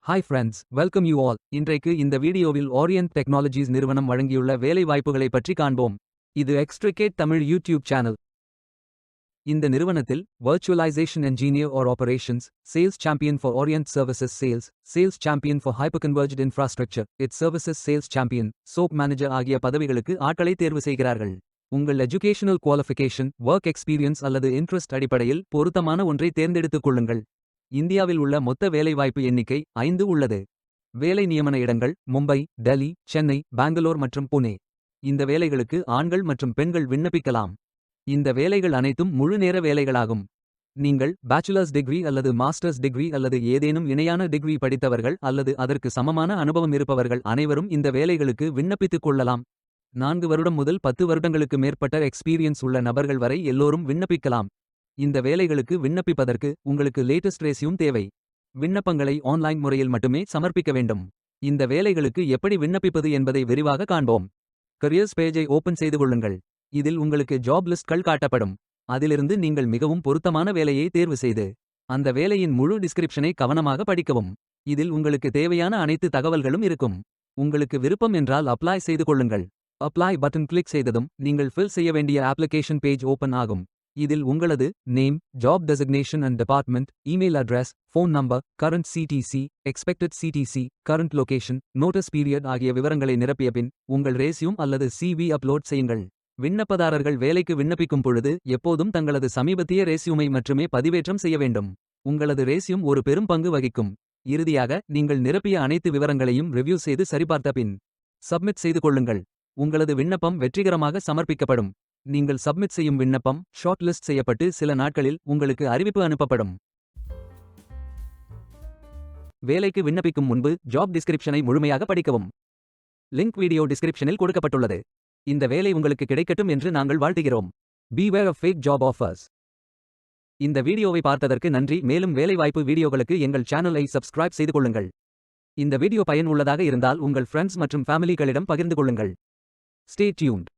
Hi friends, welcome you all. இன்றைக்கு இந்த வீடியோவில் ஓரியன்ட் டெக்னாலஜிஸ் நிறுவனம் வழங்கியுள்ள வேலை வாய்ப்புகளை பற்றி காண்போம். இது எக்ஸ்ட்ரிகேட் தமிழ் யூடியூப் சேனல். இந்த நிறுவனத்தில் virtualisation engineer or operations, sales champion for orient services sales, sales champion for hyperconverged infrastructure, it's services sales champion, job manager ஆகிய பதவிகளுக்கு ஆட்களை தேர்வு செய்கிறார்கள். உங்கள் எஜுகேஷனல் குவாலிஃபிகேஷன், ஒர்க் எக்ஸ்பீரியன்ஸ் அல்லது இன்ட்ரெஸ்ட் அடிப்படையில் பொருத்தமான ஒன்றை தேர்ந்தெடுத்துக் கொள்ளுங்கள். இந்தியாவில் உள்ள மொத்த வேலைவாய்ப்பு எண்ணிக்கை 5 உள்ளது. வேலை நியமன இடங்கள் மும்பை, டெல்லி, சென்னை, பெங்களூர் மற்றும் புனே. இந்த வேலைகளுக்கு ஆண்கள் மற்றும் பெண்கள் விண்ணப்பிக்கலாம். இந்த வேலைகள் அனைத்தும் முழு நேர வேலைகளாகும். நீங்கள் பேச்சுலர்ஸ் டிகிரி அல்லது மாஸ்டர்ஸ் டிகிரி அல்லது ஏதேனும் இணையான டிகிரி படித்தவர்கள் அல்லது அதற்கு சமமான அனுபவம் இருப்பவர்கள் அனைவரும் இந்த வேலைகளுக்கு விண்ணப்பித்துக் கொள்ளலாம். 4 வருடம் முதல் 10 வருடங்களுக்கு மேற்பட்ட எக்ஸ்பீரியன்ஸ் உள்ள நபர்கள் வரை எல்லோரும் விண்ணப்பிக்கலாம். இந்த வேலைகளுக்கு விண்ணப்பிப்பதற்கு உங்களுக்கு லேட்டஸ்ட் ரெஸ்யூம் தேவை. விண்ணப்பங்களை ஆன்லைன் முறையில் மட்டுமே சமர்ப்பிக்க வேண்டும். இந்த வேலைகளுக்கு எப்படி விண்ணப்பிப்பது என்பதை விரிவாக காண்போம். கரியர்ஸ் பேஜை ஓபன் செய்து கொள்ளுங்கள். இதில் உங்களுக்கு ஜாப் லிஸ்ட்கள் காட்டப்படும். அதிலிருந்து நீங்கள் மிகவும் பொருத்தமான வேலையை தேர்வு செய்து அந்த வேலையின் முழு டிஸ்கிரிப்ஷனை கவனமாக படிக்கவும். இதில் உங்களுக்கு தேவையான அனைத்து தகவல்களும் இருக்கும். உங்களுக்கு விருப்பம் என்றால் அப்ளை செய்து கொள்ளுங்கள். அப்ளை பட்டன் கிளிக் செய்ததும் நீங்கள் ஃபில் செய்ய வேண்டிய அப்ளிகேஷன் பேஜ் ஓபன் ஆகும். இதில் உங்களது name, job designation and department, email address, phone number, current CTC, expected CTC, current location, notice period ஆகிய விவரங்களை நிரப்பிய பின் உங்கள் ரெஸ்யூம் அல்லது சிவி அப்லோட் செய்யுங்கள். விண்ணப்பதாரர்கள் வேலைக்கு விண்ணப்பிக்கும் பொழுது எப்போதும் தங்களது சமீபத்திய ரெஸ்யூமை மட்டுமே பதிவேற்றம் செய்ய வேண்டும். உங்களது ரெஸ்யூம் ஒரு பெரும் பங்கு வகிக்கும். இறுதியாக நீங்கள் நிரப்பிய அனைத்து விவரங்களையும் ரிவ்யூ செய்து சரிபார்த்த பின் சப்மிட் செய்து கொள்ளுங்கள். உங்களது விண்ணப்பம் வெற்றிகரமாக சமர்ப்பிக்கப்படும். நீங்கள் சப்மிட் செய்யும் விண்ணப்பம் ஷார்ட் லிஸ்ட் செய்யப்பட்டு சில நாட்களில் உங்களுக்கு அறிவிப்பு அனுப்பப்படும். வேலைக்கு விண்ணப்பிக்கும் முன்பு ஜாப் டிஸ்கிரிப்ஷனை முழுமையாக படிக்கவும். லிங்க் வீடியோ டிஸ்கிரிப்ஷனில் கொடுக்கப்பட்டுள்ளது. இந்த வேலை உங்களுக்கு கிடைக்கட்டும் என்று நாங்கள் வாழ்த்துகிறோம். Beware of fake job offers. இந்த வீடியோவை பார்த்ததற்கு நன்றி. மேலும் வேலைவாய்ப்பு வீடியோகளுக்கு எங்கள் சேனலை சப்ஸ்கிரைப் செய்து கொள்ளுங்கள். இந்த வீடியோ பயனுள்ளதாக இருந்தால் உங்கள் ஃப்ரெண்ட்ஸ் மற்றும் ஃபேமிலிகளிடம் பகிர்ந்து கொள்ளுங்கள். Stay tuned.